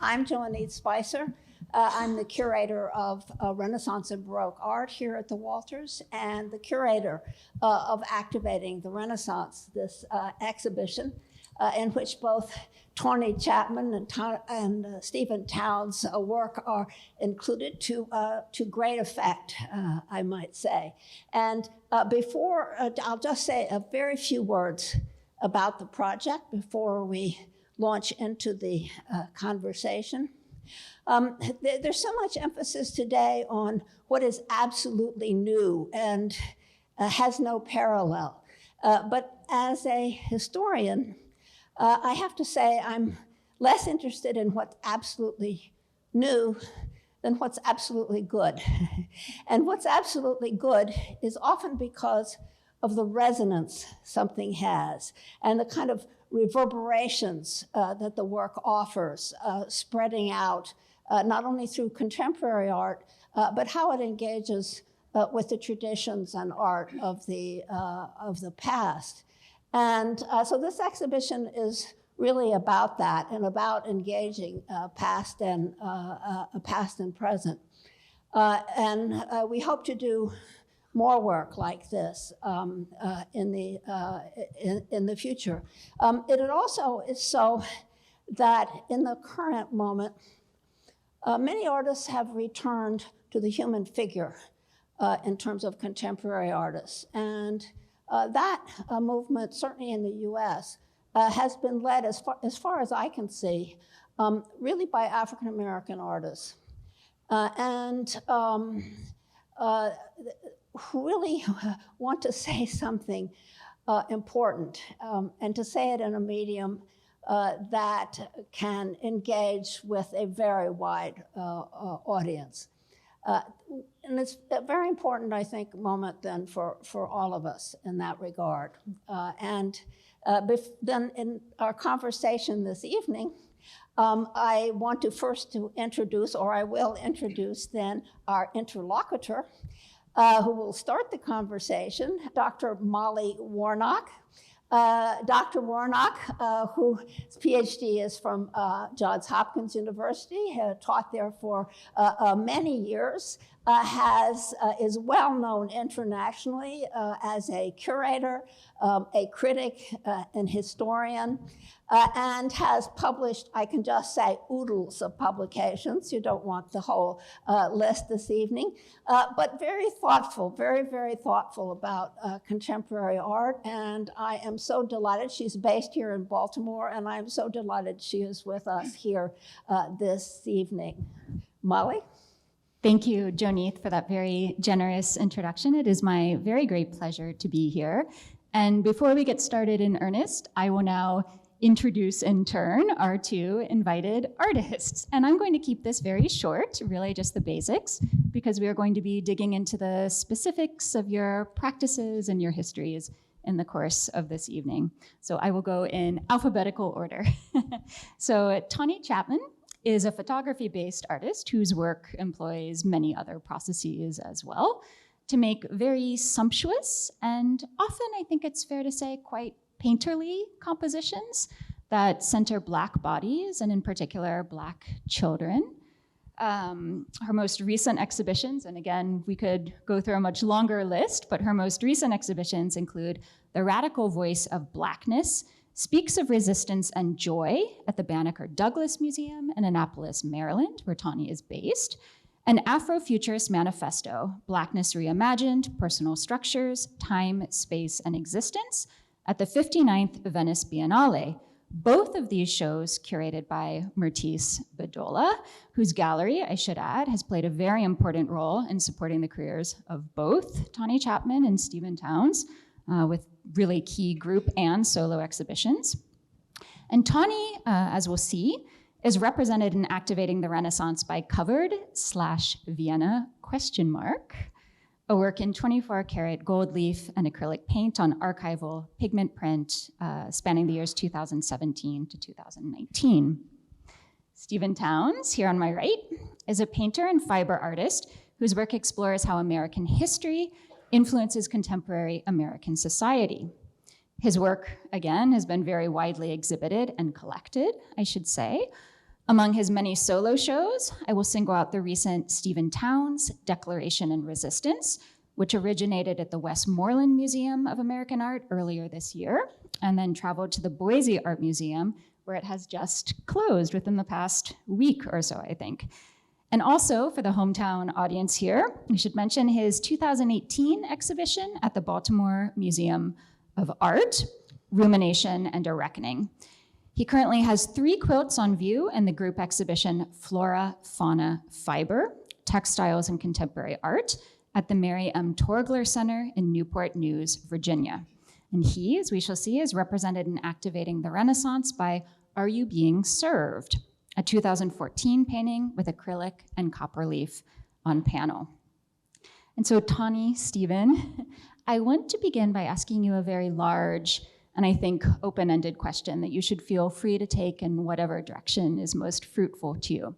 I'm Joaneath Spicer. I'm the curator of Renaissance and Baroque art here at the Walters, and the curator of Activating the Renaissance, this exhibition in which both Tawny, Chatmon, and Stephen Towns' work are included to great effect, I might say. And before, I'll just say a very few words about the project before we launch into the conversation. There's so much emphasis today on what is absolutely new and has no parallel. But as a historian, I have to say I'm less interested in what's absolutely new than what's absolutely good. And what's absolutely good is often because of the resonance something has and the kind of reverberations that the work offers, spreading out not only through contemporary art, but how it engages with the traditions and art of the past. And so this exhibition is really about that and about engaging past and present. And we hope to do more work like this in the future. It also is so that in the current moment, many artists have returned to the human figure in terms of contemporary artists. And that movement, certainly in the US, has been led, as far as I can see, really by African-American artists. Who really want to say something important and to say it in a medium that can engage with a very wide audience. And it's a very important, I think, moment then for all of us in that regard. Then in our conversation this evening, I want to first introduce, or I will introduce then, our interlocutor, who will start the conversation, Dr. Molly Warnock. Dr. Warnock, whose PhD is from Johns Hopkins University, taught there for many years, is well known internationally as a curator, a critic, an historian, and has published, I can just say, oodles of publications. You don't want the whole list this evening, but very thoughtful, very, very thoughtful about contemporary art. And I am so delighted. She's based here in Baltimore, and I'm so delighted she is with us here this evening. Molly? Thank you, Joaneath, for that very generous introduction. It is my very great pleasure to be here. And before we get started in earnest, I will now introduce in turn our two invited artists. And I'm going to keep this very short, really just the basics, because we are going to be digging into the specifics of your practices and your histories in the course of this evening. So I will go in alphabetical order. So Tawny Chatmon is a photography-based artist whose work employs many other processes as well to make very sumptuous and often, I think it's fair to say, quite painterly compositions that center Black bodies and in particular Black children. Her most recent exhibitions, and again, we could go through a much longer list, but her most recent exhibitions include The Radical Voice of Blackness, Speaks of Resistance and Joy at the Banneker Douglas Museum in Annapolis, Maryland, where Tawny is based, an Afrofuturist Manifesto, Blackness Reimagined, Personal Structures, Time, Space, and Existence at the 59th Venice Biennale. Both of these shows curated by Mertice Bedolla, whose gallery, I should add, has played a very important role in supporting the careers of both Tawny Chatmon and Stephen Towns, with really key group and solo exhibitions. And Tawny, as we'll see, is represented in Activating the Renaissance by Covered/Vienna ? A work in 24-karat gold leaf and acrylic paint on archival pigment print spanning the years 2017 to 2019. Stephen Towns, here on my right, is a painter and fiber artist whose work explores how American history influences contemporary American society. His work, again, has been very widely exhibited and collected, I should say. Among his many solo shows, I will single out the recent Stephen Townes' Declaration and Resistance, which originated at the Westmoreland Museum of American Art earlier this year, and then traveled to the Boise Art Museum, where it has just closed within the past week or so, I think. And also, for the hometown audience here, we should mention his 2018 exhibition at the Baltimore Museum of Art, Rumination and a Reckoning. He currently has 3 quilts on view in the group exhibition Flora, Fauna, Fiber, Textiles and Contemporary Art at the Mary M. Torgler Center in Newport News, Virginia. And he, as we shall see, is represented in Activating the Renaissance by Are You Being Served?, a 2014 painting with acrylic and copper leaf on panel. And so, Tawny, Stephen, I want to begin by asking you a very large and I think open-ended question that you should feel free to take in whatever direction is most fruitful to you.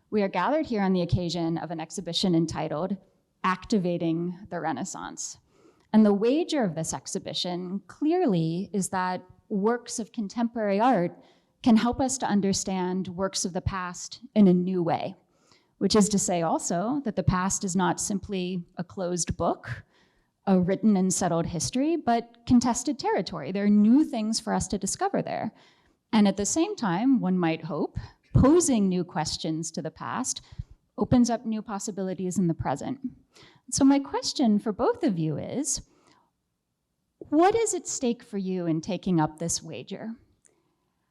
We are gathered here on the occasion of an exhibition entitled Activating the Renaissance. And the wager of this exhibition clearly is that works of contemporary art can help us to understand works of the past in a new way, which is to say also that the past is not simply a closed book, a written and settled history, but contested territory. There are new things for us to discover there. And at the same time, one might hope, posing new questions to the past opens up new possibilities in the present. So my question for both of you is, what is at stake for you in taking up this wager?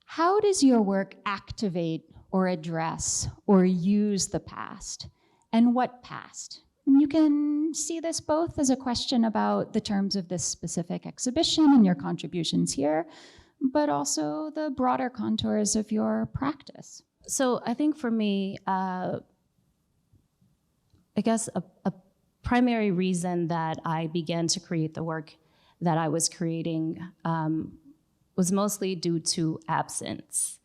How does your work activate or address or use the past? And what past? And you can see this both as a question about the terms of this specific exhibition and your contributions here, but also the broader contours of your practice. So I think for me, I guess a primary reason that I began to create the work that I was creating was mostly due to absence.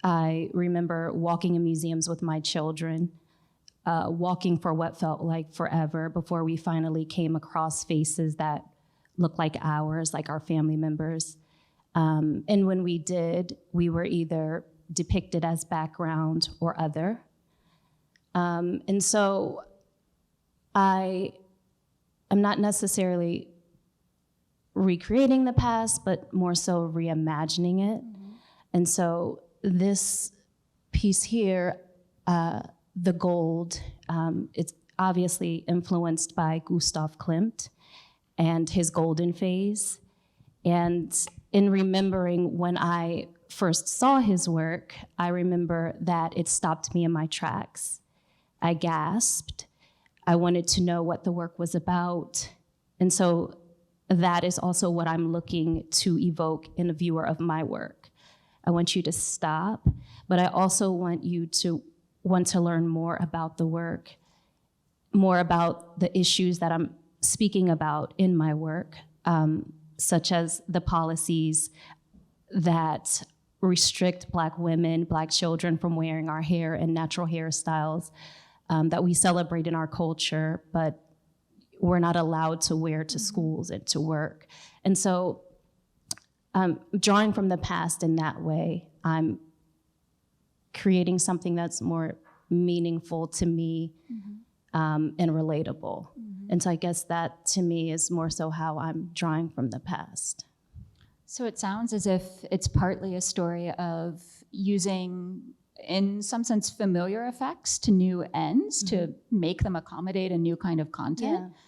I remember walking in museums with my children, walking for what felt like forever before we finally came across faces that looked like ours, like our family members. And when we did, we were either depicted as background or other. And so I am not necessarily recreating the past, but more so reimagining it. Mm-hmm. And so this piece here, the gold, it's obviously influenced by Gustav Klimt and his golden phase. And in remembering when I first saw his work, I remember that it stopped me in my tracks. I gasped. I wanted to know what the work was about. And so that is also what I'm looking to evoke in a viewer of my work. I want you to stop, but I also want you to want to learn more about the work, more about the issues that I'm speaking about in my work, such as the policies that restrict Black women, Black children from wearing our hair and natural hairstyles that we celebrate in our culture, but we're not allowed to wear to schools and to work. And so drawing from the past in that way, I'm creating something that's more meaningful to me and relatable. Mm-hmm. And so I guess that to me is more so how I'm drawing from the past. So it sounds as if it's partly a story of using, in some sense, familiar effects to new ends, mm-hmm. to make them accommodate a new kind of content. Yeah.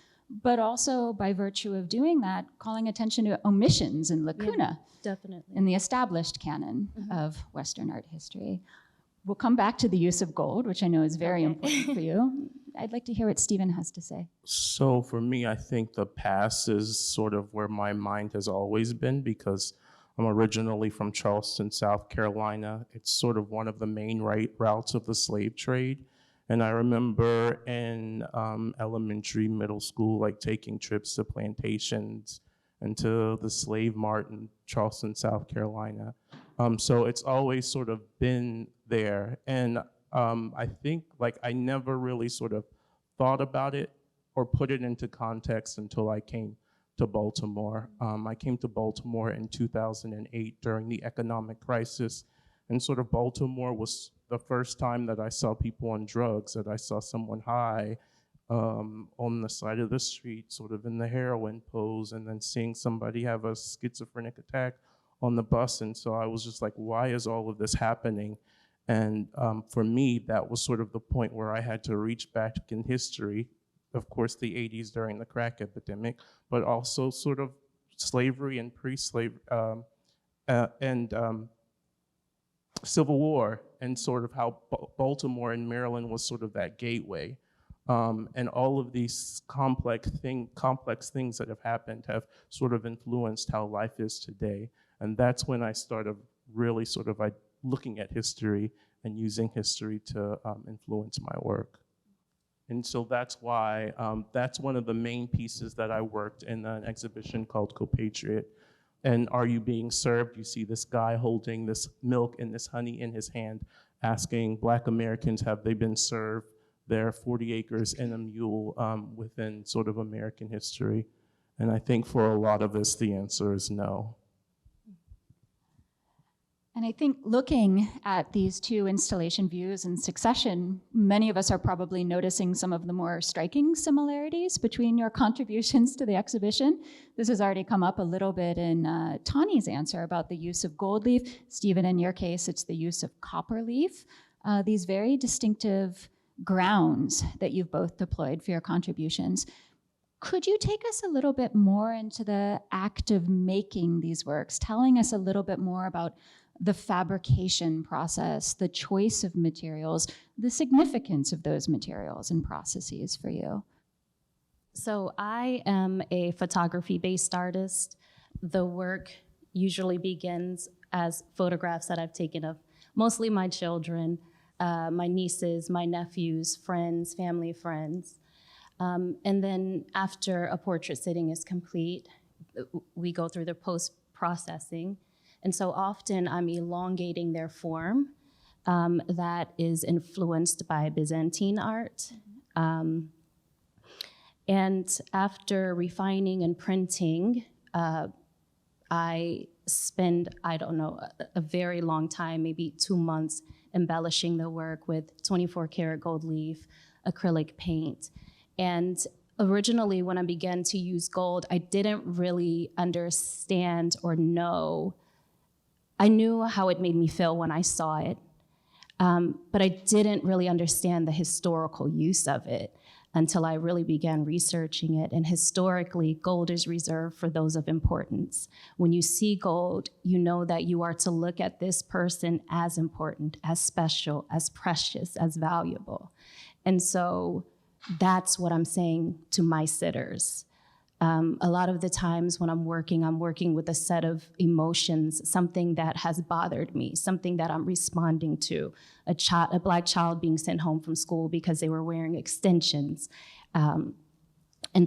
But also, by virtue of doing that, calling attention to omissions and lacuna definitely in the established canon mm-hmm. of Western art history. We'll come back to the use of gold, which I know is very important for you. I'd like to hear what Stephen has to say. So for me, I think the past is sort of where my mind has always been, because I'm originally from Charleston, South Carolina. It's sort of one of the main routes of the slave trade. And I remember in elementary, middle school, like taking trips to plantations and to the slave mart in Charleston, South Carolina. So it's always sort of been there. And I think like I never really sort of thought about it or put it into context until I came to Baltimore. I came to Baltimore in 2008 during the economic crisis. And sort of Baltimore was the first time that I saw people on drugs, that I saw someone high on the side of the street, sort of in the heroin pose, and then seeing somebody have a schizophrenic attack on the bus. And so I was just like, why is all of this happening? And for me, that was sort of the point where I had to reach back in history, of course, the 80s during the crack epidemic, but also sort of slavery and pre-slavery and Civil War, and sort of how Baltimore and Maryland was sort of that gateway. And all of these complex things that have happened have sort of influenced how life is today. And that's when I started really sort of looking at history and using history to influence my work. And so that's why, that's one of the main pieces that I worked in an exhibition called Co-Patriot. And Are You Being Served? You see this guy holding this milk and this honey in his hand, asking Black Americans, have they been served their 40 acres and a mule within sort of American history? And I think for a lot of us, the answer is no. And I think looking at these two installation views in succession, many of us are probably noticing some of the more striking similarities between your contributions to the exhibition. This has already come up a little bit in Tawny's answer about the use of gold leaf. Stephen, in your case, it's the use of copper leaf. These very distinctive grounds that you've both deployed for your contributions. Could you take us a little bit more into the act of making these works, telling us a little bit more about the fabrication process, the choice of materials, the significance of those materials and processes for you? So I am a photography-based artist. The work usually begins as photographs that I've taken of mostly my children, my nieces, my nephews, friends, family friends. And then after a portrait sitting is complete, we go through the post-processing. And so often I'm elongating their form that is influenced by Byzantine art. And after refining and printing, I spend, I don't know, a very long time, maybe 2 months, embellishing the work with 24 karat gold leaf, acrylic paint. And originally when I began to use gold, I didn't really understand or know. I knew how it made me feel when I saw it, but I didn't really understand the historical use of it until I really began researching it. And historically, gold is reserved for those of importance. When you see gold, you know that you are to look at this person as important, as special, as precious, as valuable. And so that's what I'm saying to my sitters. A lot of the times when I'm working with a set of emotions, something that has bothered me, something that I'm responding to, a Black child being sent home from school because they were wearing extensions, and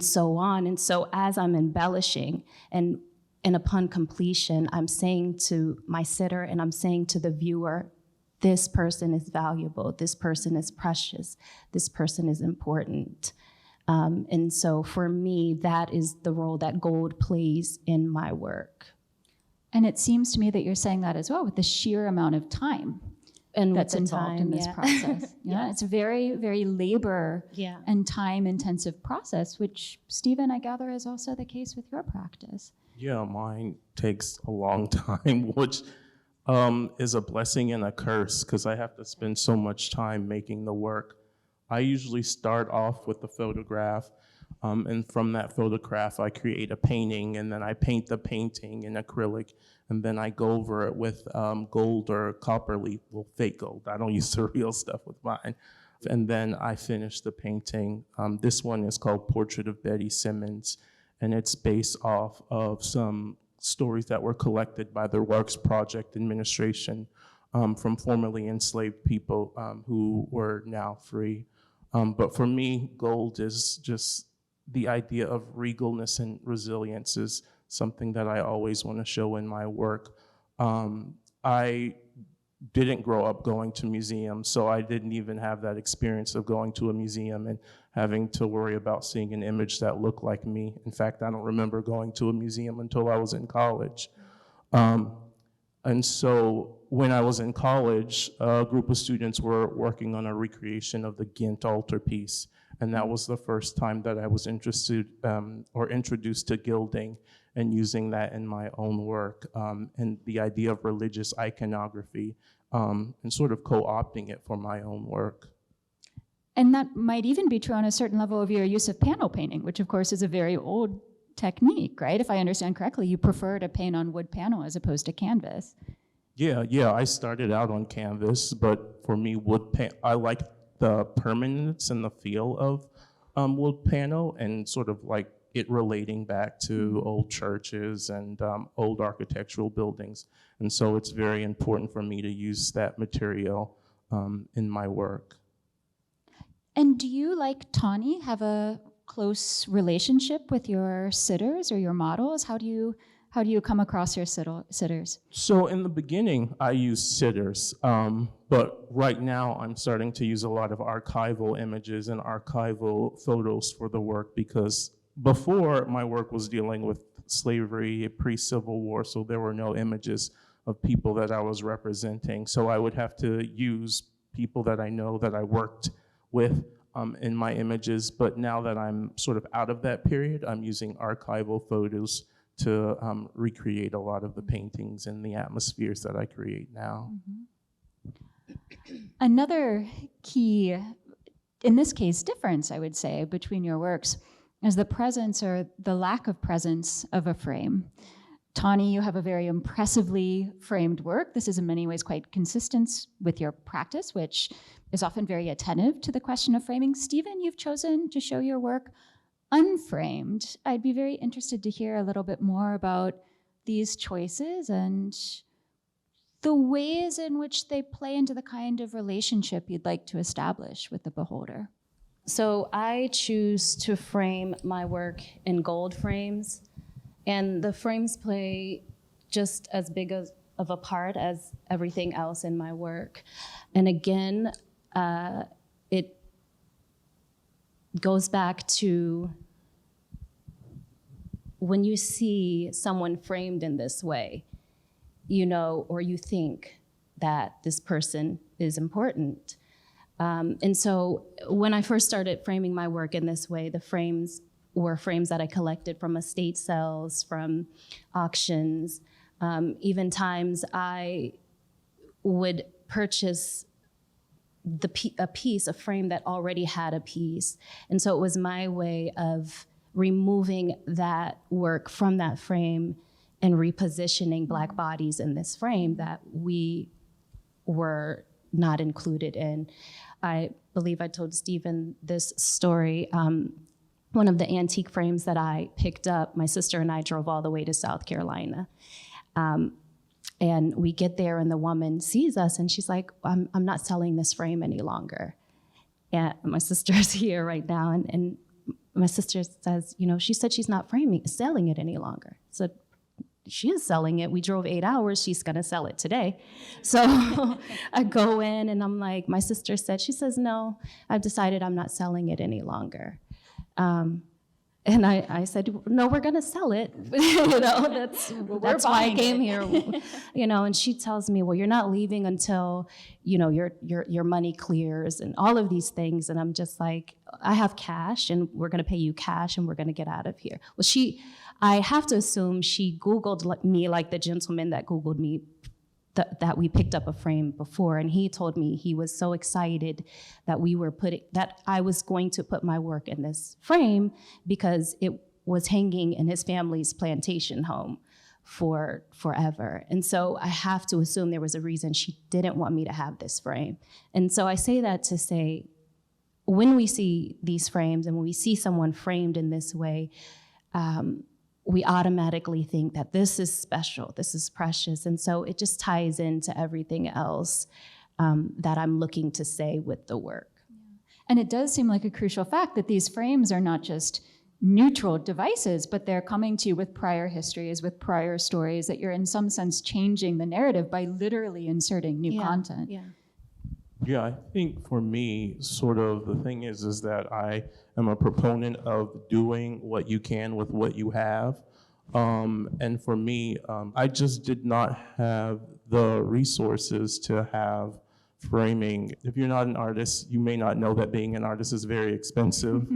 so on. And so as I'm embellishing and upon completion, I'm saying to my sitter and I'm saying to the viewer, this person is valuable, this person is precious, this person is important. And so for me, that is the role that gold plays in my work. And it seems to me that you're saying that as well with the sheer amount of time And that's involved in this process. Yeah, it's a very, very labor and time intensive process, which Stephen, I gather, is also the case with your practice. Yeah, mine takes a long time, which is a blessing and a curse because I have to spend so much time making the work. I usually start off with the photograph, and from that photograph, I create a painting, and then I paint the painting in acrylic, and then I go over it with gold or copper leaf, well, fake gold. I don't use the real stuff with mine. And then I finish the painting. This one is called Portrait of Betty Simmons, and it's based off of some stories that were collected by the Works Project Administration from formerly enslaved people who were now free. But for me, gold is just the idea of regalness and resilience is something that I always want to show in my work. I didn't grow up going to museums, so I didn't even have that experience of going to a museum and having to worry about seeing an image that looked like me. In fact, I don't remember going to a museum until I was in college. And so when I was in college, a group of students were working on a recreation of the Ghent altarpiece. And that was the first time that I was interested or introduced to gilding and using that in my own work, and the idea of religious iconography, and sort of co-opting it for my own work. And that might even be true on a certain level of your use of panel painting, which of course is a very old technique, right? If I understand correctly, you prefer to paint on wood panel as opposed to canvas. Yeah, I started out on canvas, but for me, I like the permanence and the feel of wood panel, and sort of like it relating back to old churches and old architectural buildings. And so it's very important for me to use that material in my work. And do you, like Tawny, have a close relationship with your sitters or your models? How do you come across your sitters? So in the beginning, I used sitters, but right now I'm starting to use a lot of archival images and archival photos for the work, because before my work was dealing with slavery, pre-Civil War, so there were no images of people that I was representing. So I would have to use people that I know that I worked with in my images, but now that I'm sort of out of that period, I'm using archival photos to recreate a lot of the paintings and the atmospheres that I create now. Another key, in this case, difference, I would say, between your works is the presence or the lack of presence of a frame. Tawny, you have a very impressively framed work. This is in many ways quite consistent with your practice, which is often very attentive to the question of framing. Stephen, you've chosen to show your work unframed. I'd be very interested to hear a little bit more about these choices and the ways in which they play into the kind of relationship you'd like to establish with the beholder. So I choose to frame my work in gold frames, and the frames play just as big of a part as everything else in my work. And again, it goes back to when you see someone framed in this way, you know, or you think that this person is important. And so when I first started framing my work in this way, the frames were frames that I collected from estate sales, from auctions. Even times I would purchase a frame that already had a piece. And so it was my way of removing that work from that frame and repositioning Black bodies in this frame that we were not included in. I believe I told Stephen this story. One of the antique frames that I picked up, my sister and I drove all the way to South Carolina. And we get there and the woman sees us and she's like, I'm not selling this frame any longer. And my sister's here right now. And my sister says, you know, she said she's not selling it any longer. So she is selling it. We drove 8 hours. She's going to sell it today. So I go in and I'm like, my sister said, she says, no, I've decided I'm not selling it any longer. And I said, no, we're going to sell it. You know, that's why I came here. You know, and she tells me, well, you're not leaving until, you know, your money clears and all of these things. And I'm just like, I have cash and we're going to pay you cash and we're going to get out of here. Well, I have to assume she Googled me like the gentleman that Googled me, that we picked up a frame before, and he told me he was so excited that I was going to put my work in this frame because it was hanging in his family's plantation home for forever. And so I have to assume there was a reason she didn't want me to have this frame. And so I say that to say, when we see these frames and when we see someone framed in this way, we automatically think that this is special, this is precious. And so it just ties into everything else that I'm looking to say with the work. And it does seem like a crucial fact that these frames are not just neutral devices, but they're coming to you with prior histories, with prior stories, that you're in some sense changing the narrative by literally inserting new content. Yeah, I think for me, sort of the thing is that I am a proponent of doing what you can with what you have. And for me, I just did not have the resources to have framing. If you're not an artist, you may not know that being an artist is very expensive.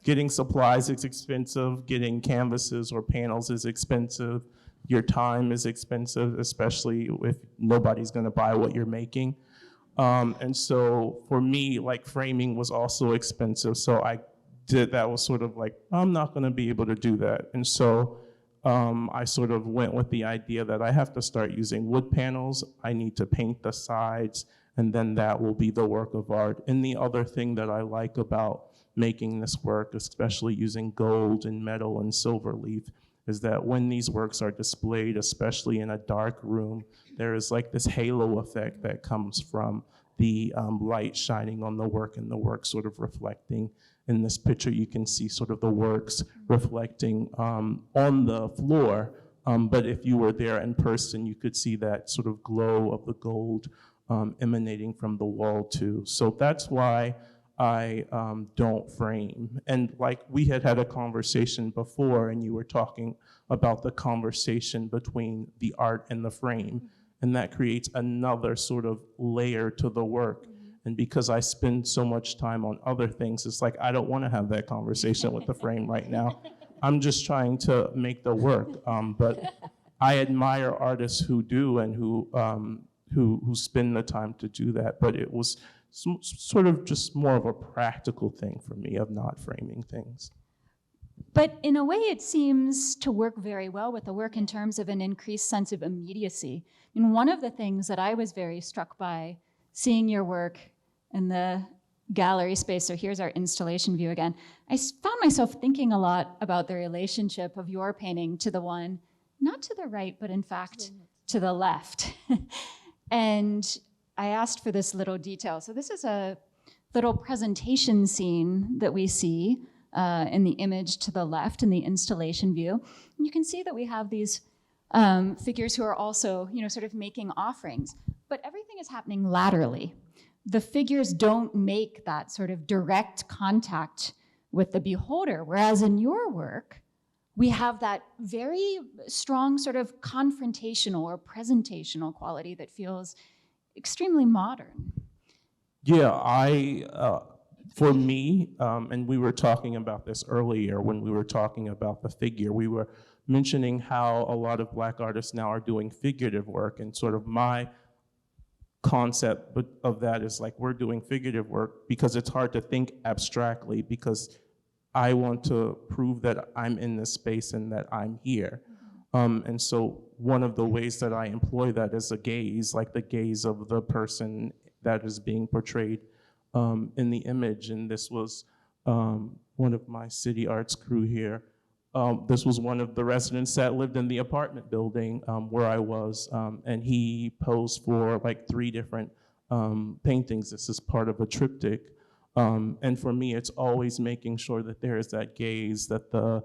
Getting supplies is expensive, getting canvases or panels is expensive, your time is expensive, especially if nobody's gonna buy what you're making. And so for me, like framing was also expensive, so that was sort of like, I'm not gonna be able to do that. And so I sort of went with the idea that I have to start using wood panels, I need to paint the sides, and then that will be the work of art. And the other thing that I like about making this work, especially using gold and metal and silver leaf, is that when these works are displayed, especially in a dark room, there is like this halo effect that comes from the light shining on the work and the work sort of reflecting. In this picture, you can see sort of the works reflecting on the floor, but if you were there in person, you could see that sort of glow of the gold emanating from the wall too. So that's why I don't frame. And like we had a conversation before, and you were talking about the conversation between the art and the frame, and that creates another sort of layer to the work. And because I spend so much time on other things, it's like I don't want to have that conversation with the frame right now. I'm just trying to make the work. But I admire artists who do and who spend the time to do that. But it was sort of just more of a practical thing for me of not framing things. But in a way, it seems to work very well with the work in terms of an increased sense of immediacy. And one of the things that I was very struck by seeing your work in the gallery space, so here's our installation view again, I found myself thinking a lot about the relationship of your painting to the one, not to the right, but in fact, to the left. And I asked for this little detail. So this is a little presentation scene that we see in the image to the left in the installation view. And you can see that we have these figures who are also, sort of making offerings, but everything is happening laterally. The figures don't make that sort of direct contact with the beholder, whereas in your work, we have that very strong sort of confrontational or presentational quality that feels extremely modern. Yeah, for me, and we were talking about this earlier when we were talking about the figure, we were mentioning how a lot of Black artists now are doing figurative work, and sort of my concept of that is like, we're doing figurative work because it's hard to think abstractly, because I want to prove that I'm in this space and that I'm here. And so one of the ways that I employ that is a gaze, like the gaze of the person that is being portrayed in the image. And this was one of my city arts crew here. This was one of the residents that lived in the apartment building where I was, and he posed for like 3 different paintings. This is part of a triptych. And for me, it's always making sure that there is that gaze, that the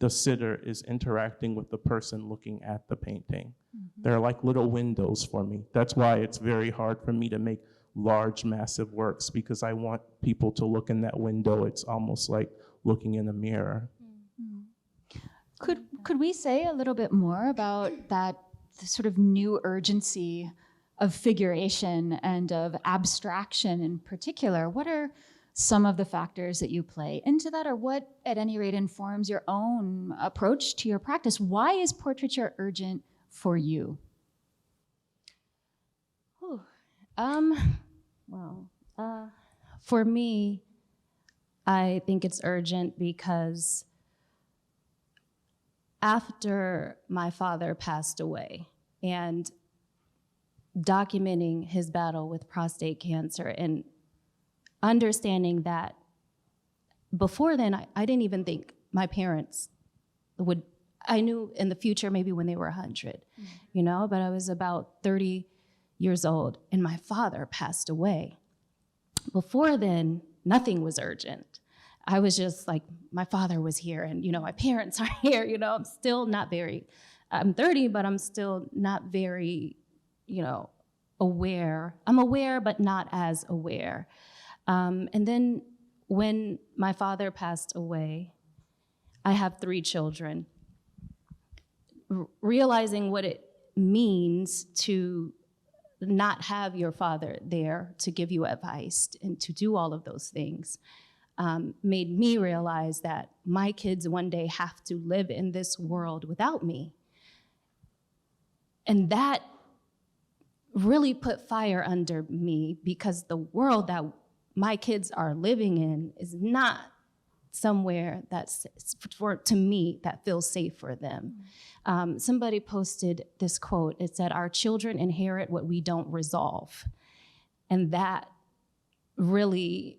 sitter is interacting with the person looking at the painting. Mm-hmm. They're like little windows for me. That's why it's very hard for me to make large, massive works, because I want people to look in that window. It's almost like looking in a mirror. Mm-hmm. Could we say a little bit more about that sort of new urgency of figuration and of abstraction in particular? What are some of the factors that you play into that, or what at any rate informs your own approach to your practice? Why is portraiture urgent for you? For me, I think it's urgent because after my father passed away and documenting his battle with prostate cancer and understanding that before then, I didn't even think my parents would, I knew in the future, maybe when they were 100, but I was about 30 years old and my father passed away. Before then, nothing was urgent. I was just like, my father was here and, my parents are here, I'm still not very, I'm 30, but I'm still not very, aware. I'm aware, but not as aware. And then when my father passed away, I have 3 children. Realizing what it means to not have your father there to give you advice and to do all of those things made me realize that my kids one day have to live in this world without me. And that really put fire under me, because the world that my kids are living in is not somewhere that's, to me, that feels safe for them. Somebody posted this quote. It said, "Our children inherit what we don't resolve." And that really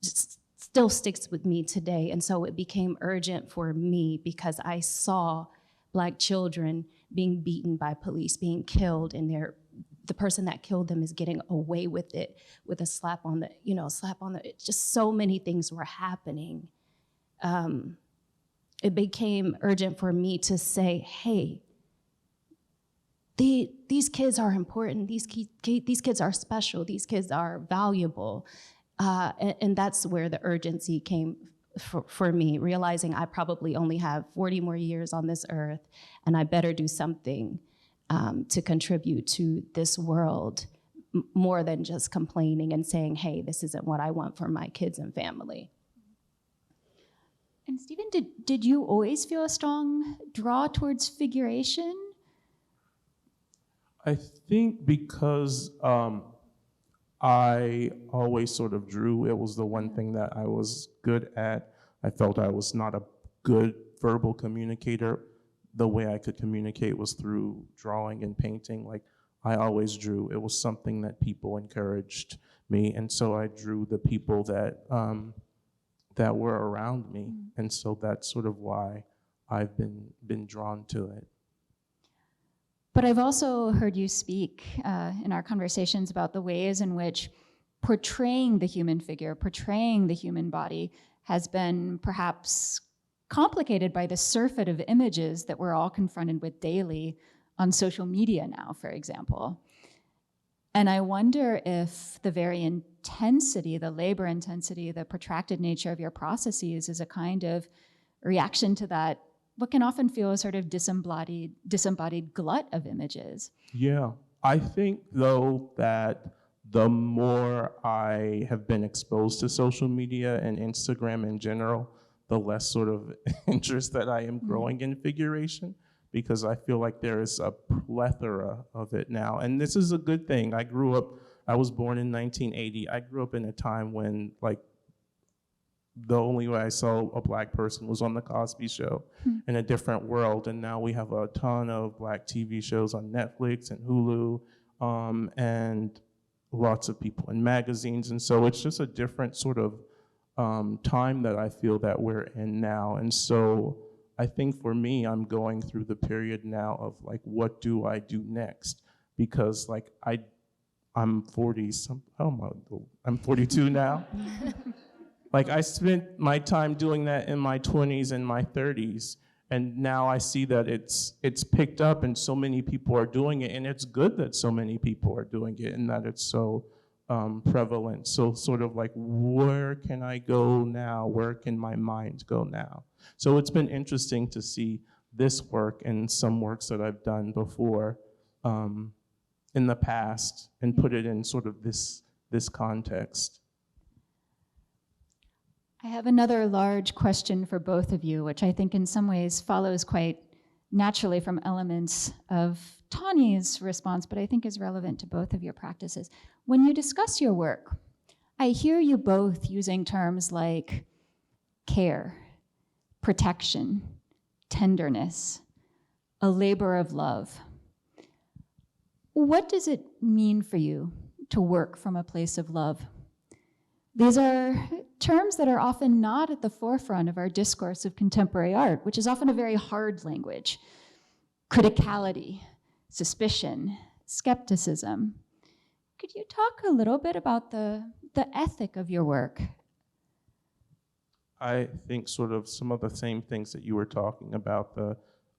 just still sticks with me today. And so it became urgent for me, because I saw Black children being beaten by police, being killed, and the person that killed them is getting away with it, with a slap on the, just so many things were happening. It became urgent for me to say, hey, these kids are important, these kids are special, these kids are valuable. And that's where the urgency came for me, realizing I probably only have 40 more years on this earth, and I better do something to contribute to this world, more than just complaining and saying, hey, this isn't what I want for my kids and family. And Stephen, did you always feel a strong draw towards figuration? I think because I always sort of drew. It was the one thing that I was good at. I felt I was not a good verbal communicator. The way I could communicate was through drawing and painting. Like, I always drew. It was something that people encouraged me, and so I drew the people that that were around me, and so that's sort of why I've been drawn to it. But I've also heard you speak in our conversations about the ways in which portraying the human figure, portraying the human body, has been perhaps complicated by the surfeit of images that we're all confronted with daily on social media now, for example. And I wonder if the very intensity, the labor intensity, the protracted nature of your processes is a kind of reaction to that, what can often feel a sort of disembodied glut of images. Yeah, I think though that the more I have been exposed to social media and Instagram in general, the less sort of interest that I am growing in figuration, because I feel like there is a plethora of it now. And this is a good thing. I was born in 1980. I grew up in a time when, like, the only way I saw a Black person was on The Cosby Show, in a different world. And now we have a ton of Black TV shows on Netflix and Hulu, and lots of people in magazines. And so it's just a different sort of time that I feel that we're in now. And so I think for me, I'm going through the period now of, like, what do I do next? Because, like, I'm 42 now. Like, I spent my time doing that in my 20s and my 30s, and now I see that it's picked up and so many people are doing it, and it's good that so many people are doing it and that it's so prevalent. So sort of like, where can I go now? Where can my mind go now? So it's been interesting to see this work and some works that I've done before in the past and put it in sort of this context. I have another large question for both of you, which I think in some ways follows quite naturally from elements of Tawny's response, but I think is relevant to both of your practices. When you discuss your work, I hear you both using terms like care, protection, tenderness, a labor of love. What does it mean for you to work from a place of love? These are terms that are often not at the forefront of our discourse of contemporary art, which is often a very hard language. Criticality, suspicion, skepticism. Could you talk a little bit about the ethic of your work? I think sort of some of the same things that you were talking about,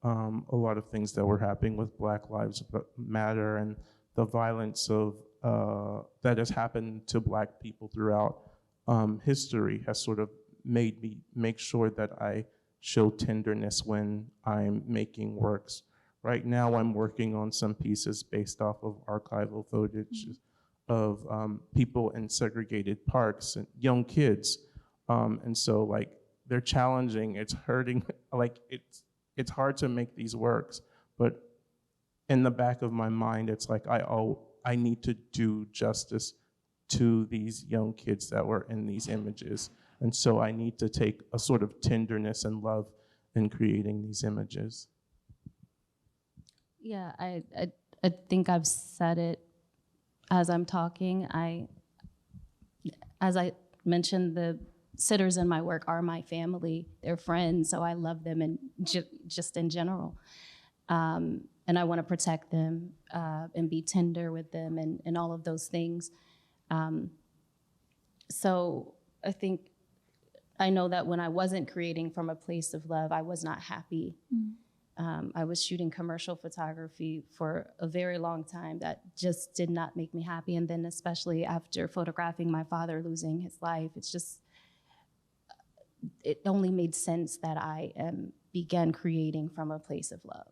a lot of things that were happening with Black Lives Matter and the violence of that has happened to Black people throughout history has sort of made me make sure that I show tenderness when I'm making works. Right now, I'm working on some pieces based off of archival footage of people in segregated parks and young kids. And so like, they're challenging, it's hurting, like it's hard to make these works, but in the back of my mind, it's like I need to do justice to these young kids that were in these images. And so I need to take a sort of tenderness and love in creating these images. Yeah, I think I've said it as I'm talking. As I mentioned, the sitters in my work are my family. They're friends, so I love them and just in general. And I want to protect them and be tender with them and all of those things. So I know that when I wasn't creating from a place of love, I was not happy. I was shooting commercial photography for a very long time that just did not make me happy. And then especially after photographing my father losing his life, it only made sense that I began creating from a place of love.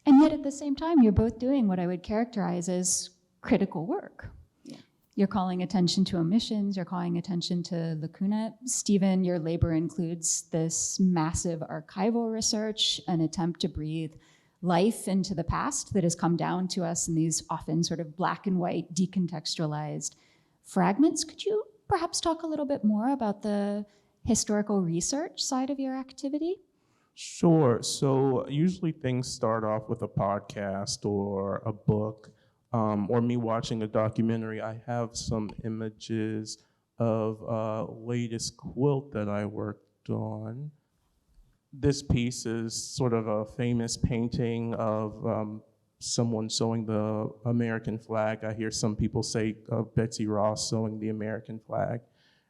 And yet at the same time, you're both doing what I would characterize as critical work. Yeah. You're calling attention to omissions, you're calling attention to lacuna. Stephen, your labor includes this massive archival research, an attempt to breathe life into the past that has come down to us in these often sort of black and white, decontextualized fragments. Could you perhaps talk a little bit more about the historical research side of your activity? Sure. So usually things start off with a podcast or a book, or me watching a documentary. I have some images of a latest quilt that I worked on. This piece is sort of a famous painting of someone sewing the American flag. I hear some people say Betsy Ross sewing the American flag.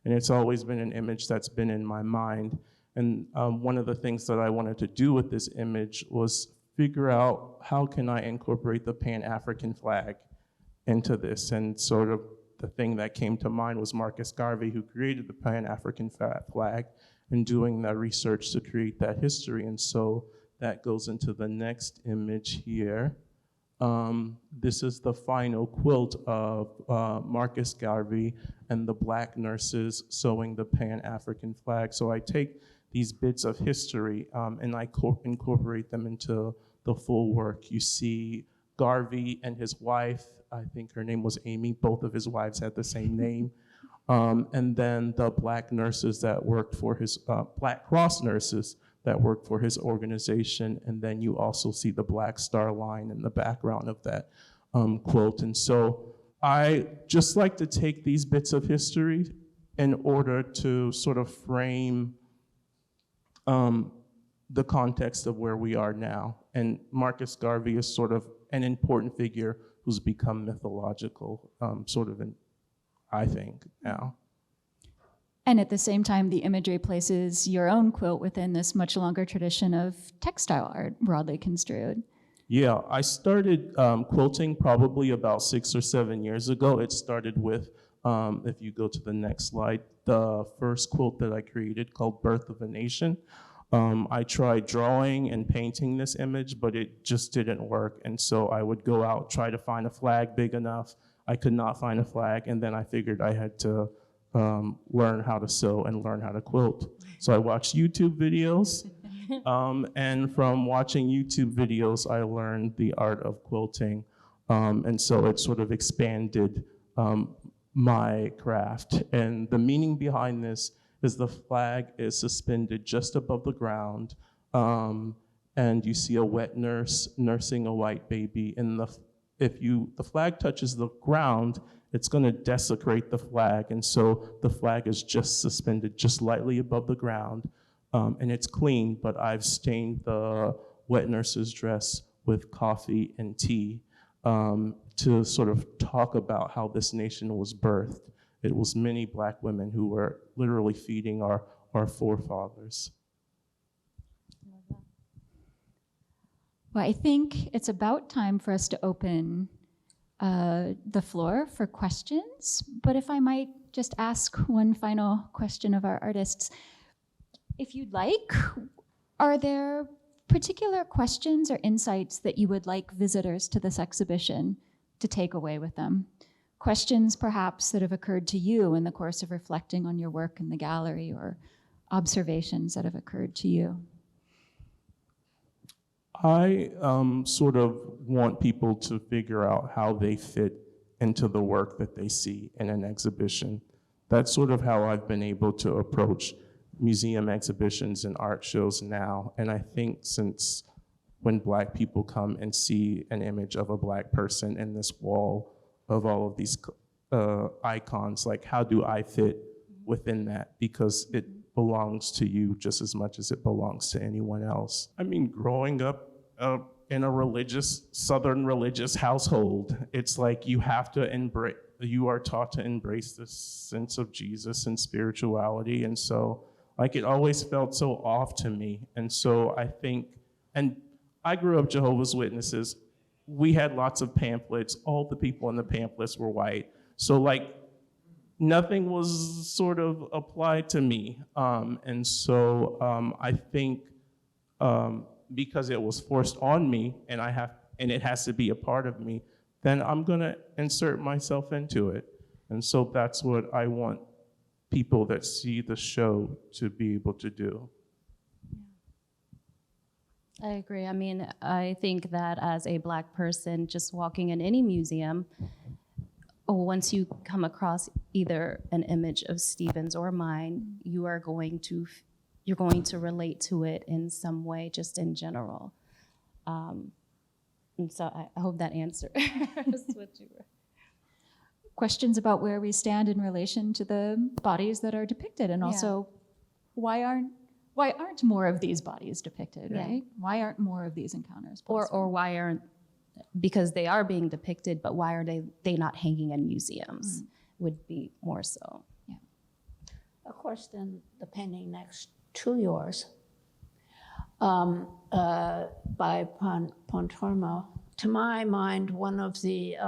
And it's always been an image that's been in my mind. And one of the things that I wanted to do with this image was figure out how can I incorporate the Pan-African flag into this. And sort of the thing that came to mind was Marcus Garvey, who created the Pan-African flag, and doing that research to create that history. And so that goes into the next image here. This is the final quilt of Marcus Garvey and the Black nurses sewing the Pan-African flag. So I take these bits of history and I incorporate them into the full work. You see Garvey and his wife, I think her name was Amy, both of his wives had the same name. And then the Black nurses that worked for his, Black Cross nurses that worked for his organization. And then you also see the Black Star Line in the background of that quilt. And so I just like to take these bits of history in order to sort of frame the context of where we are now. And Marcus Garvey is sort of an important figure who's become mythological, I think, now. And at the same time, the imagery places your own quilt within this much longer tradition of textile art, broadly construed. Yeah, I started quilting probably about 6 or 7 years ago. It started with, if you go to the next slide, the first quilt that I created called Birth of a Nation. I tried drawing and painting this image, but it just didn't work. And so I would go out, try to find a flag big enough. I could not find a flag, and then I figured I had to learn how to sew and learn how to quilt. So I watched YouTube videos, and from watching YouTube videos, I learned the art of quilting. And so it sort of expanded my craft. And the meaning behind this is the flag is suspended just above the ground, and you see a wet nurse nursing a white baby. And if the flag touches the ground, it's going to desecrate the flag. And so the flag is just suspended just lightly above the ground, and it's clean, but I've stained the wet nurse's dress with coffee and tea to sort of talk about how this nation was birthed. It was many Black women who were literally feeding our forefathers. Well, I think it's about time for us to open the floor for questions. But if I might just ask one final question of our artists. If you'd like, are there particular questions or insights that you would like visitors to this exhibition to take away with them? Questions perhaps that have occurred to you in the course of reflecting on your work in the gallery, or observations that have occurred to you? I sort of want people to figure out how they fit into the work that they see in an exhibition. That's sort of how I've been able to approach museum exhibitions and art shows now. And I think since when Black people come and see an image of a Black person in this wall of all of these icons, like, how do I fit within that? Because it belongs to you just as much as it belongs to anyone else. I mean, growing up in a Southern religious household, it's like you are taught to embrace this sense of Jesus and spirituality. And so, like, it always felt so off to me. And so I think, and I grew up Jehovah's Witnesses. We had lots of pamphlets. All the people in the pamphlets were white. So, like, nothing was sort of applied to me. And so I think because it was forced on me and it has to be a part of me, then I'm gonna insert myself into it. And so that's what I want people that see the show to be able to do. I agree. I mean, I think that as a Black person, just walking in any museum, once you come across either an image of Stephen's or mine, you're going to relate to it in some way, just in general. And so I hope that answers what you were. Questions about where we stand in relation to the bodies that are depicted, and also why aren't more of these bodies depicted, right? Why aren't more of these encounters possible? Or why aren't, because they are being depicted, but why are they not hanging in museums? Would be more so. Yeah. Of course, then the painting next to yours by Pontormo, to my mind, one of the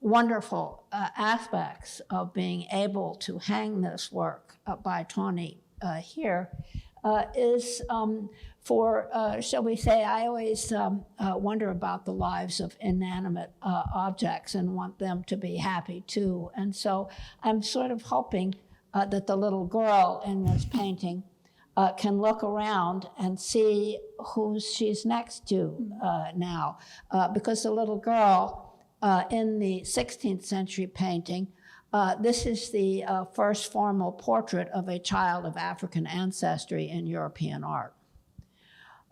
wonderful aspects of being able to hang this work by Tawny here is for, shall we say, I always wonder about the lives of inanimate objects and want them to be happy too. And so I'm sort of hoping that the little girl in this painting can look around and see who she's next to now. Because the little girl in the 16th century painting, this is the first formal portrait of a child of African ancestry in European art.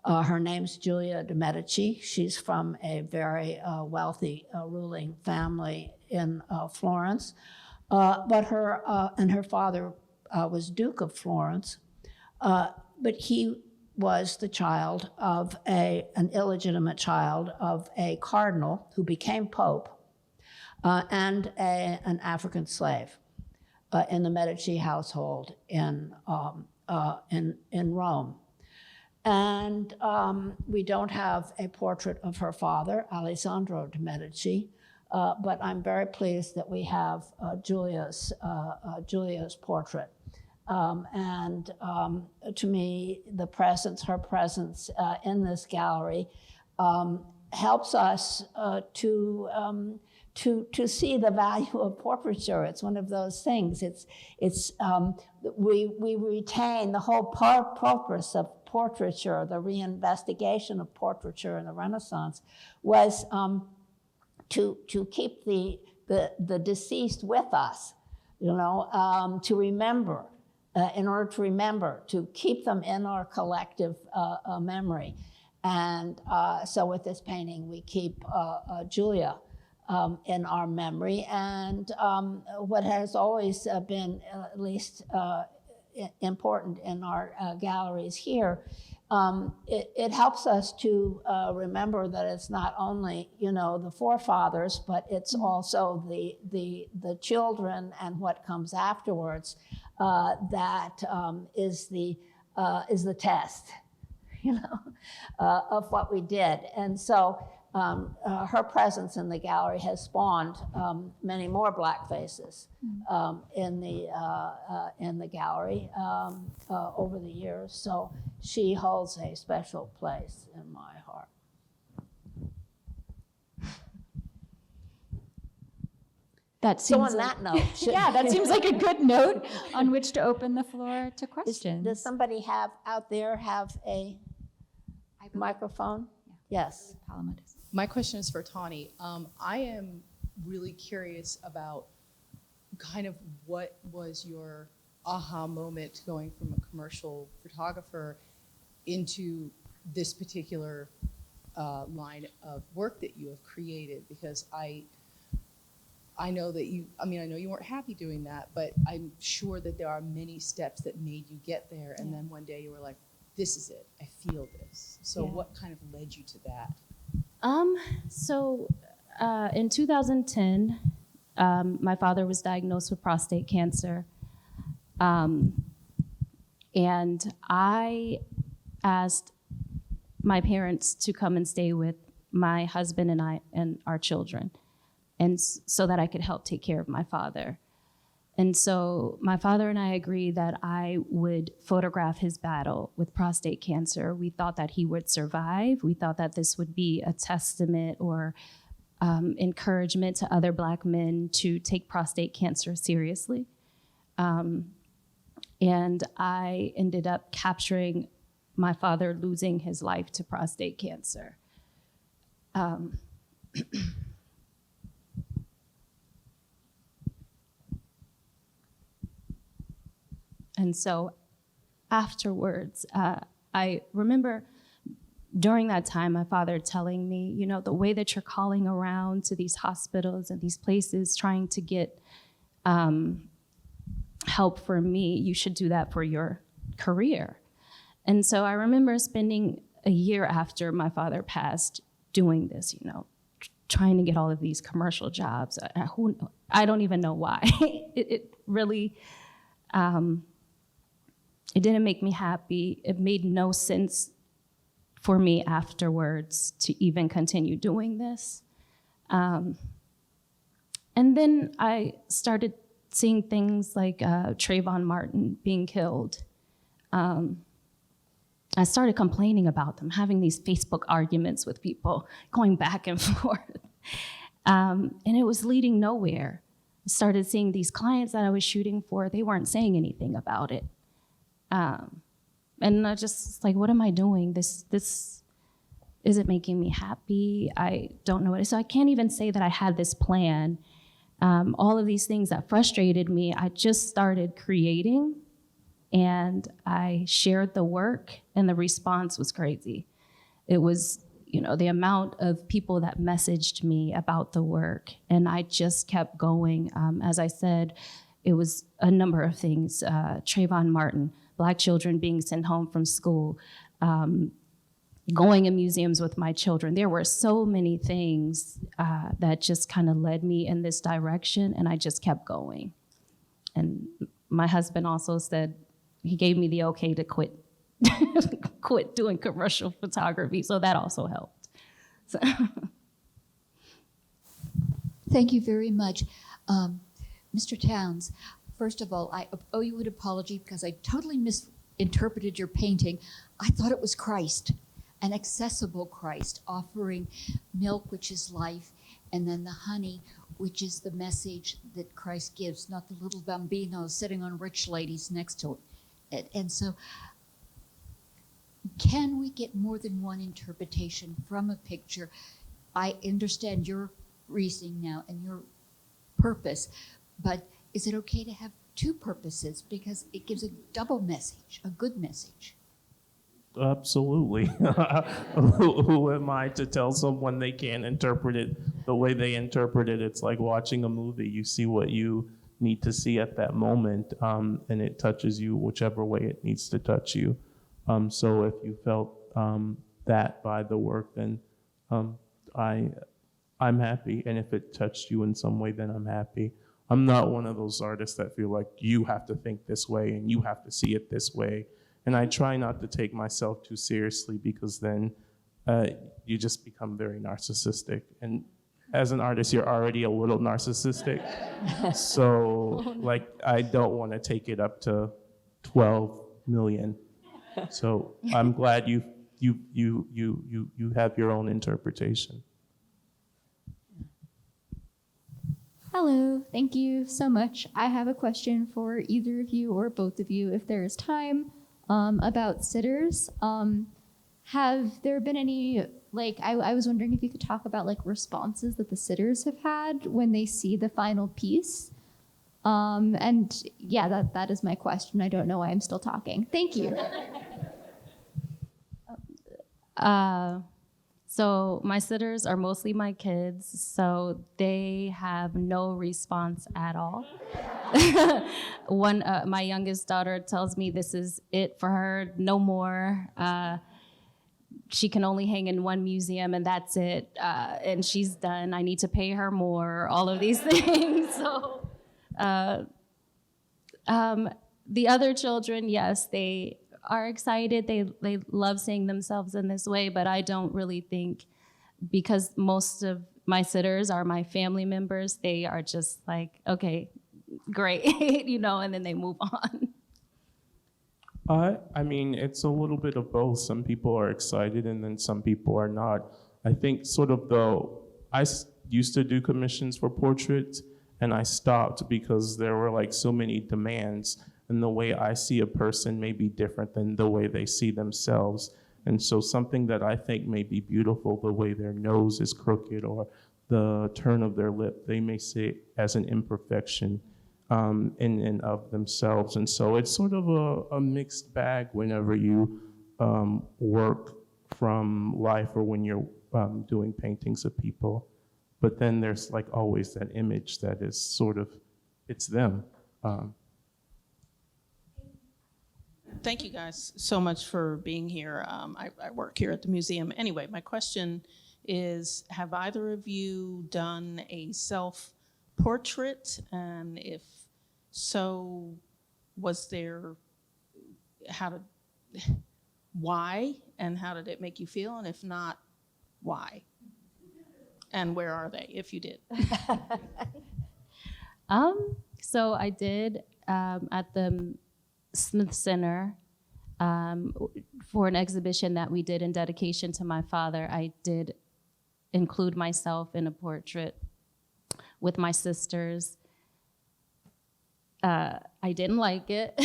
Her name's Giulia de Medici. She's from a very wealthy ruling family in Florence. But her father was Duke of Florence, but he was the child of an illegitimate child of a cardinal who became pope and an African slave in the Medici household in Rome. And we don't have a portrait of her father, Alessandro de Medici, but I'm very pleased that we have Giulia's portrait. And to me, her presence in this gallery helps us to see the value of portraiture. It's one of those things. We retain the whole purpose of portraiture. The reinvestigation of portraiture in the Renaissance was to keep the deceased with us, to remember. In order to remember, to keep them in our collective memory. And so with this painting, we keep Giulia in our memory. And what has always been at least important in our galleries here, it helps us to remember that it's not only, the forefathers, but it's also the children and what comes afterwards. That is the test, of what we did. And so her presence in the gallery has spawned many more Black faces in the gallery over the years. So she holds a special place in my heart. That So seems on that note, yeah, that seems like a good note on which to open the floor to questions. Does somebody out there have a microphone? Yes. My question is for Tawny. I am really curious about kind of what was your aha moment going from a commercial photographer into this particular line of work that you have created, because I know that I know you weren't happy doing that, but I'm sure that there are many steps that made you get there. And then one day you were like, this is it, I feel this. So what kind of led you to that? In 2010, my father was diagnosed with prostate cancer. And I asked my parents to come and stay with my husband and I and our children, and so that I could help take care of my father. And so my father and I agreed that I would photograph his battle with prostate cancer. We thought that he would survive. We thought that this would be a testament or encouragement to other Black men to take prostate cancer seriously. And I ended up capturing my father losing his life to prostate cancer. And so afterwards, I remember during that time, my father telling me, you know, the way that you're calling around to these hospitals and these places trying to get help for me, you should do that for your career. And so I remember spending a year after my father passed doing this, you know, trying to get all of these commercial jobs. I don't even know why. It really, it didn't make me happy. It made no sense for me afterwards to even continue doing this. And then I started seeing things like Trayvon Martin being killed. I started complaining about them, having these Facebook arguments with people, going back and forth. And it was leading nowhere. I started seeing these clients that I was shooting for, they weren't saying anything about it. And I just like, what am I doing? This isn't making me happy. I don't know what it is. So I can't even say that I had this plan. All of these things that frustrated me, I just started creating, and I shared the work, and the response was crazy. It was, you know, the amount of people that messaged me about the work, and I just kept going. As I said, it was a number of things. Trayvon Martin, Black children being sent home from school, going in museums with my children. There were so many things that just kind of led me in this direction, and I just kept going. And my husband also said, he gave me the okay to quit doing commercial photography, so that also helped. So. Thank you very much. Mr. Towns, first of all, I owe you an apology because I totally misinterpreted your painting. I thought it was Christ, an accessible Christ, offering milk, which is life, and then the honey, which is the message that Christ gives, not the little bambino sitting on rich ladies next to it. And so, can we get more than one interpretation from a picture? I understand your reasoning now and your purpose, but is it okay to have two purposes because it gives a double message, a good message? Absolutely. Who am I to tell someone they can't interpret it the way they interpret it? It's like watching a movie. You see what you need to see at that moment, and it touches you whichever way it needs to touch you. So if you felt that by the work, then I'm happy. And if it touched you in some way, then I'm happy. I'm not one of those artists that feel like you have to think this way and you have to see it this way. And I try not to take myself too seriously, because then you just become very narcissistic. And as an artist, you're already a little narcissistic. So like, I don't want to take it up to 12 million. So I'm glad you have your own interpretation. Hello, thank you so much. I have a question for either of you or both of you, if there is time, about sitters. Have there been any, like, I was wondering if you could talk about like responses that the sitters have had when they see the final piece. And yeah, that is my question. I don't know why I'm still talking. Thank you. So my sitters are mostly my kids, so they have no response at all. My youngest daughter tells me this is it for her, no more. She can only hang in one museum and that's it, and she's done. I need to pay her more, all of these things. So the other children, yes, they are excited. They love seeing themselves in this way, but I don't really think, because most of my sitters are my family members, they are just like, okay, great, and then they move on. I mean, it's a little bit of both. Some people are excited and then some people are not. I think I used to do commissions for portraits and I stopped because there were like so many demands, and the way I see a person may be different than the way they see themselves. And so something that I think may be beautiful, the way their nose is crooked or the turn of their lip, they may see it as an imperfection in and of themselves. And so it's sort of a mixed bag whenever you work from life or when you're doing paintings of people. But then there's like always that image that is sort of, it's them. Thank you guys so much for being here. I work here at the museum. Anyway, my question is, have either of you done a self-portrait? And if so, why? And how did it make you feel? And if not, why? And where are they, if you did? So I did at the Smith Center for an exhibition that we did in dedication to my father. I did include myself in a portrait with my sisters. I didn't like it.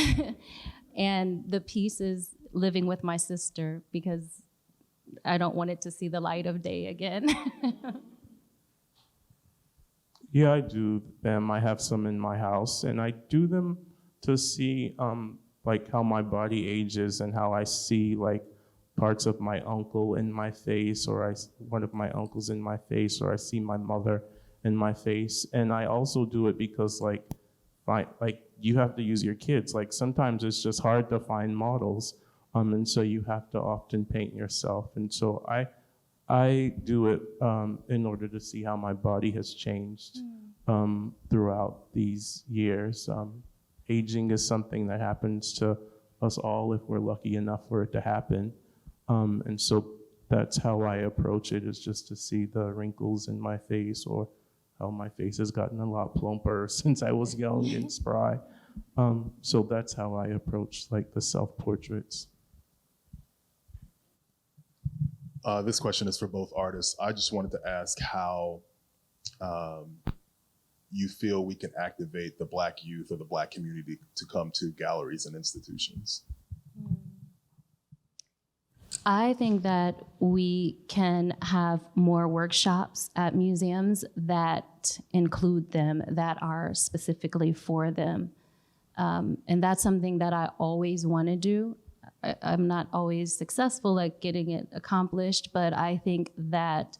And the piece is living with my sister because I don't want it to see the light of day again. Yeah, I do them. I have some in my house, and I do them to see like how my body ages and how I see like parts of my uncle in my face, or one of my uncles in my face, or I see my mother in my face. And I also do it because like you have to use your kids. Like sometimes it's just hard to find models, and so you have to often paint yourself. And so I do it in order to see how my body has changed throughout these years. Aging is something that happens to us all if we're lucky enough for it to happen. And so that's how I approach it, is just to see the wrinkles in my face, or how my face has gotten a lot plumper since I was young and spry. So that's how I approach like the self-portraits. This question is for both artists. I just wanted to ask how you feel we can activate the Black youth or the Black community to come to galleries and institutions. I think that we can have more workshops at museums that include them, that are specifically for them. And that's something that I always want to do. I'm not always successful at getting it accomplished, but I think that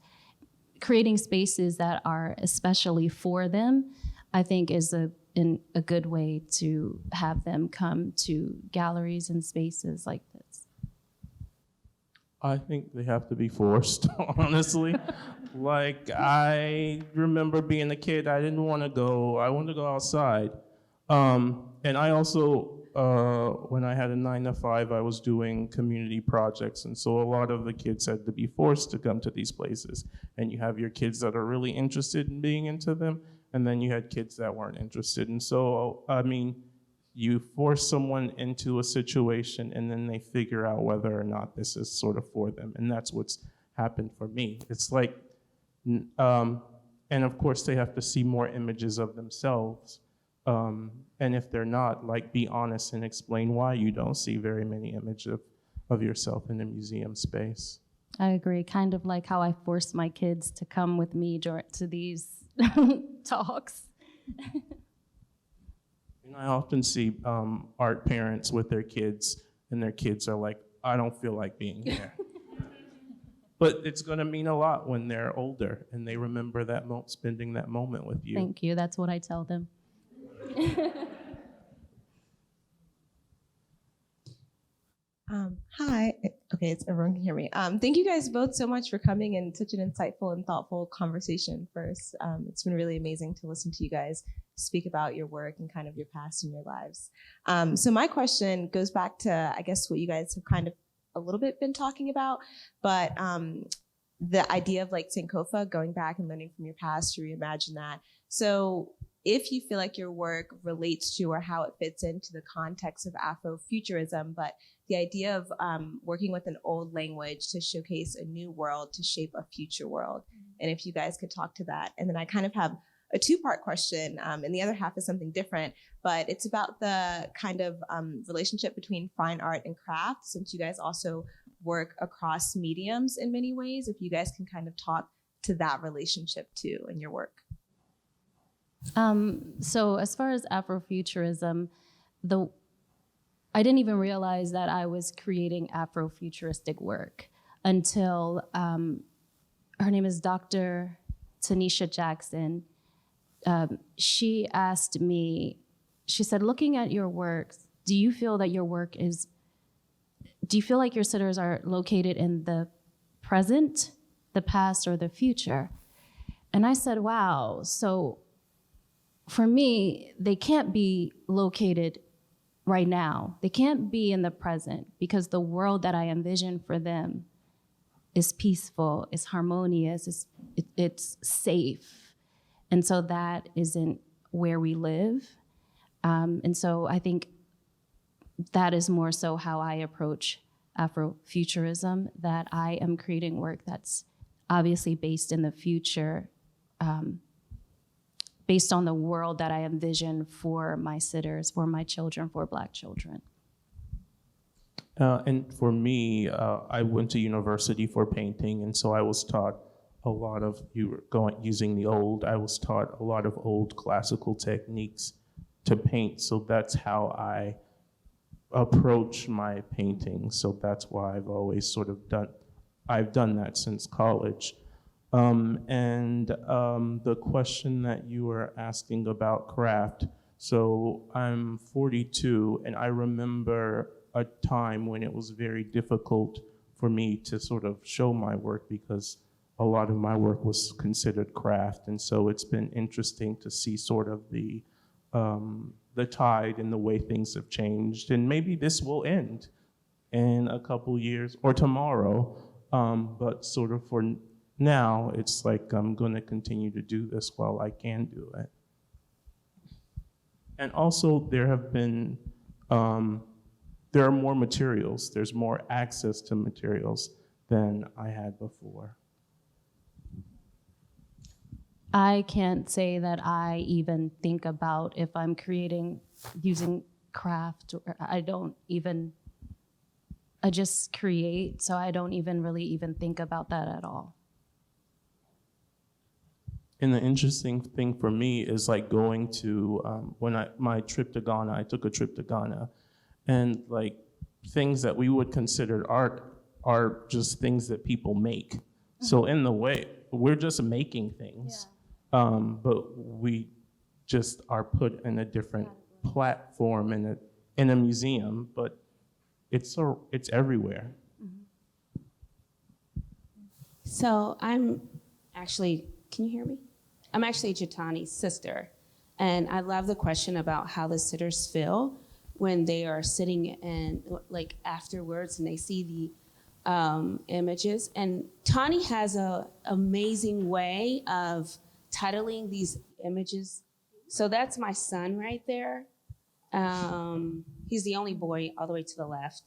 creating spaces that are especially for them, I think is a good way to have them come to galleries and spaces like this. I think they have to be forced, honestly. Like, I remember being a kid, I didn't want to go, I wanted to go outside. And I also when I had a 9 to 5, I was doing community projects. And so a lot of the kids had to be forced to come to these places. And you have your kids that are really interested in being into them, and then you had kids that weren't interested. And so, I mean, you force someone into a situation and then they figure out whether or not this is sort of for them. And that's what's happened for me. It's like, and of course they have to see more images of themselves. And if they're not, like, be honest and explain why you don't see very many images of yourself in the museum space. I agree. Kind of like how I forced my kids to come with me to these talks. And I often see art parents with their kids, and their kids are like, I don't feel like being here. But it's going to mean a lot when they're older and they remember that spending that moment with you. Thank you. That's what I tell them. Hi. Okay, everyone can hear me. Thank you guys both so much for coming and such an insightful and thoughtful conversation first. It's been really amazing to listen to you guys speak about your work and kind of your past and your lives. So my question goes back to, I guess, what you guys have kind of a little bit been talking about, but the idea of like Sankofa, going back and learning from your past to reimagine that. So if you feel like your work relates to or how it fits into the context of Afrofuturism, but the idea of working with an old language to showcase a new world to shape a future world. And if you guys could talk to that. And then I kind of have a two-part question, and the other half is something different, but it's about the kind of relationship between fine art and craft, since you guys also work across mediums in many ways, if you guys can kind of talk to that relationship too in your work. So as far as Afrofuturism, I didn't even realize that I was creating Afrofuturistic work until her name is Dr. Tanisha Jackson. She asked me, she said, looking at your works, do you feel like your sitters are located in the present, the past, or the future? And I said, wow, so for me, they can't be located right now. They can't be in the present because the world that I envision for them is peaceful, is harmonious, it's safe. And so that isn't where we live. And so I think that is more so how I approach Afrofuturism, that I am creating work that's obviously based in the future, based on the world that I envision for my sitters, for my children, for Black children. And for me, I went to university for painting, and so I was taught a lot of, I was taught a lot of old classical techniques to paint, so that's how I approach my painting. So that's why I've always sort of done that since college. The question that you were asking about craft, so I'm 42, and I remember a time when it was very difficult for me to sort of show my work because a lot of my work was considered craft. And so it's been interesting to see sort of the tide and the way things have changed. And maybe this will end in a couple years or tomorrow, but sort of for now, it's like I'm gonna continue to do this while I can do it. And also there have been, there are more materials. There's more access to materials than I had before. I can't say that I even think about if I'm creating using craft, or I just create, so I don't even really think about that at all. And the interesting thing for me is like going to, my trip to Ghana, I took a trip to Ghana, and like things that we would consider art are just things that people make. So in the way, we're just making things, but we just are put in a different platform in a museum, but it's everywhere. So I'm actually, can you hear me? I'm actually Tawny's sister, and I love the question about how the sitters feel when they are sitting and like afterwards and they see the images. And Tawny has a amazing way of titling these images. So that's my son right there. He's the only boy all the way to the left,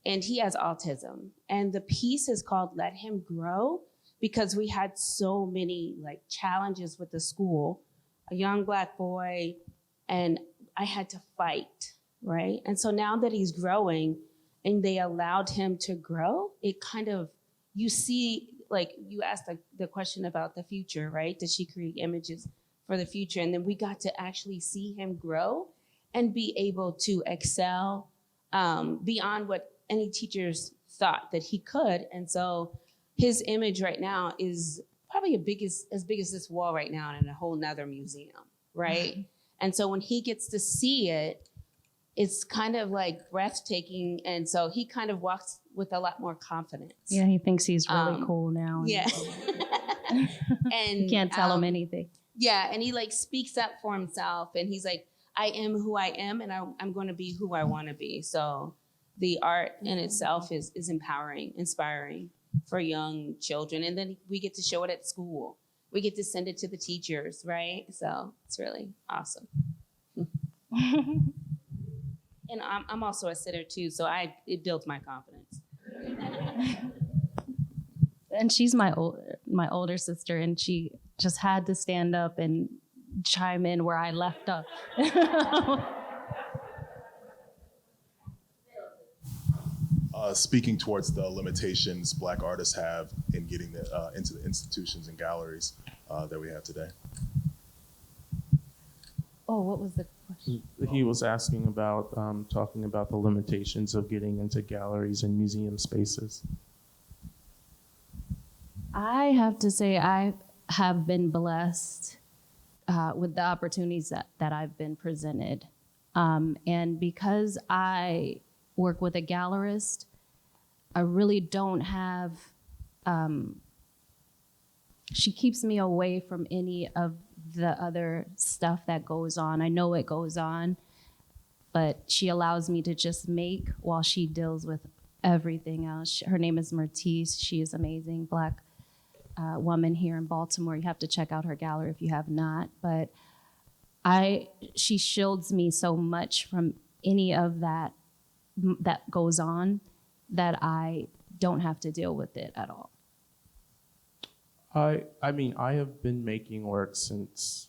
and he has autism. And the piece is called Let Him Grow, because we had so many like challenges with the school, a young Black boy, and I had to fight, right? And so now that he's growing and they allowed him to grow, it kind of, you see, like you asked the question about the future, right? Does she create images for the future? And then we got to actually see him grow and be able to excel beyond what any teachers thought that he could. And so his image right now is probably as big as this wall right now in a whole nother museum, right? And so when he gets to see it, it's kind of like breathtaking. And so he kind of walks with a lot more confidence. Yeah, he thinks he's really cool now. Yeah. And You can't tell him anything. Yeah, and he like speaks up for himself, and he's like, I am who I am, and I'm going to be who I want to be. So the art in itself is empowering, inspiring for young children. And then we get to show it at school. We get to send it to the teachers, right? So it's really awesome. And I'm also a sitter too, so it builds my confidence. And she's my older sister, and she just had to stand up and chime in where I left off. Speaking towards the limitations Black artists have in getting into the institutions and galleries that we have today. Oh, what was the question? He was asking about, talking about the limitations of getting into galleries and museum spaces. I have to say I have been blessed with the opportunities that I've been presented. And because I work with a gallerist, I really don't have, she keeps me away from any of the other stuff that goes on. I know it goes on, but she allows me to just make while she deals with everything else. Her name is Mertice. She is amazing, Black woman here in Baltimore. You have to check out her gallery if you have not. But she shields me so much from any of that goes on that I don't have to deal with it at all. I mean, I have been making work since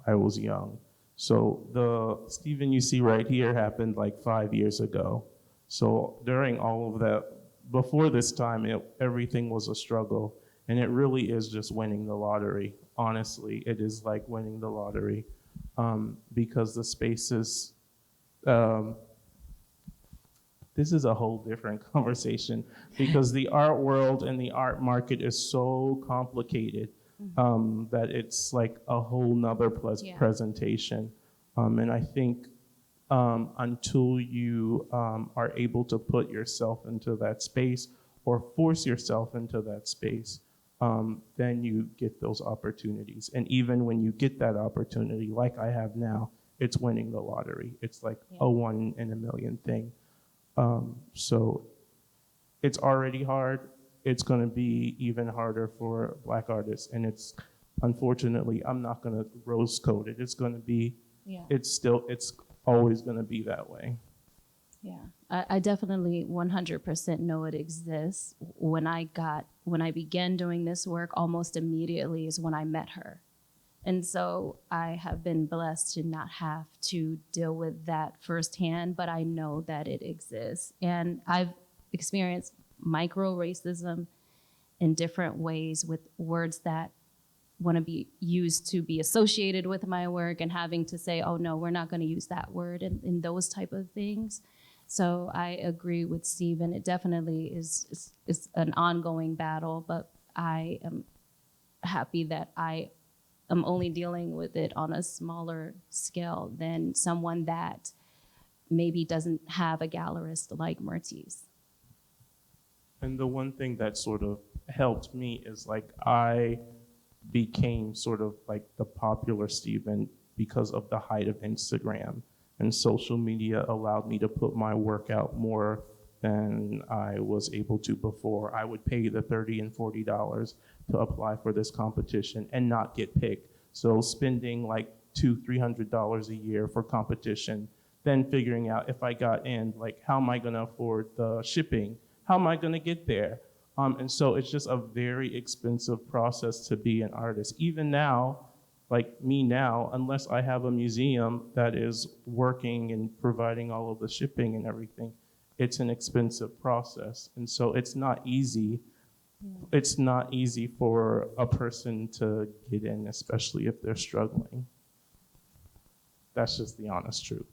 I was young. So the Stephen you see right here happened like 5 years ago. So during all of that, before this time, everything was a struggle. And it really is just winning the lottery. Honestly, it is like winning the lottery because the spaces, this is a whole different conversation because the art world and the art market is so complicated that it's like a whole nother presentation. And I think until you are able to put yourself into that space or force yourself into that space, then you get those opportunities. And even when you get that opportunity, like I have now, it's winning the lottery. It's like a 1 in a million thing. So it's already hard. It's gonna be even harder for Black artists. And it's, unfortunately, I'm not gonna rose code it. It's gonna be, it's always gonna be that way. Yeah, I definitely 100% know it exists. When I began doing this work, almost immediately is when I met her. And so I have been blessed to not have to deal with that firsthand, but I know that it exists. And I've experienced micro racism in different ways with words that want to be used to be associated with my work and having to say, oh no, we're not going to use that word in those type of things. So I agree with Stephen. It definitely is an ongoing battle, but I am happy that I am only dealing with it on a smaller scale than someone that maybe doesn't have a gallerist like Mertice. And the one thing that sort of helped me is like I became sort of like the popular Stephen because of the height of Instagram and social media allowed me to put my work out more than I was able to before. I would pay the $30 and $40 to apply for this competition and not get picked. So spending like $200-300 a year for competition, then figuring out if I got in, like how am I gonna afford the shipping? How am I gonna get there? And so it's just a very expensive process to be an artist. Even now, like me now, unless I have a museum that is working and providing all of the shipping and everything, it's an expensive process. And so it's not easy. It's not easy for a person to get in, especially if they're struggling. That's just the honest truth.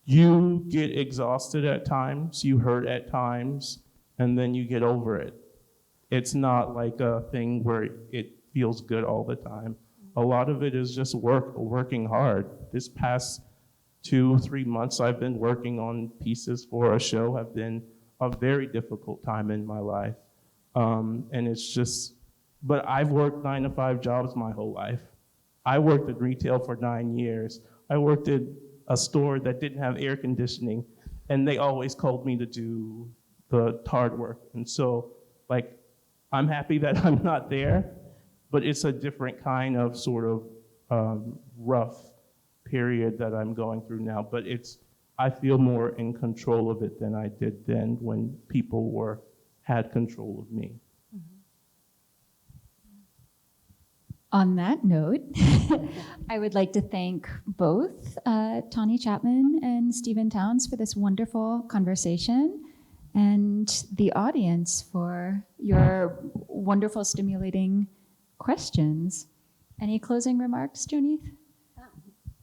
You get exhausted at times, you hurt at times, and then you get over it. It's not like a thing where it feels good all the time. A lot of it is just working hard. This past 2-3 months I've been working on pieces for a show have been a very difficult time in my life. And it's just, but I've worked 9-to-5 jobs my whole life. I worked in retail for 9 years. I worked at a store that didn't have air conditioning, and they always called me to do the hard work. And so, like, I'm happy that I'm not there, but it's a different kind of sort of rough period that I'm going through now. But I feel more in control of it than I did then when people had control of me. On that note, I would like to thank both Tawny Chatmon and Stephen Towns for this wonderful conversation, and the audience for your wonderful, stimulating questions. Any closing remarks, Joaneath?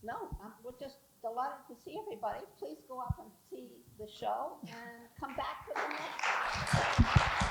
No, we're just delighted to see everybody. Please go up and see the show and come back for the next.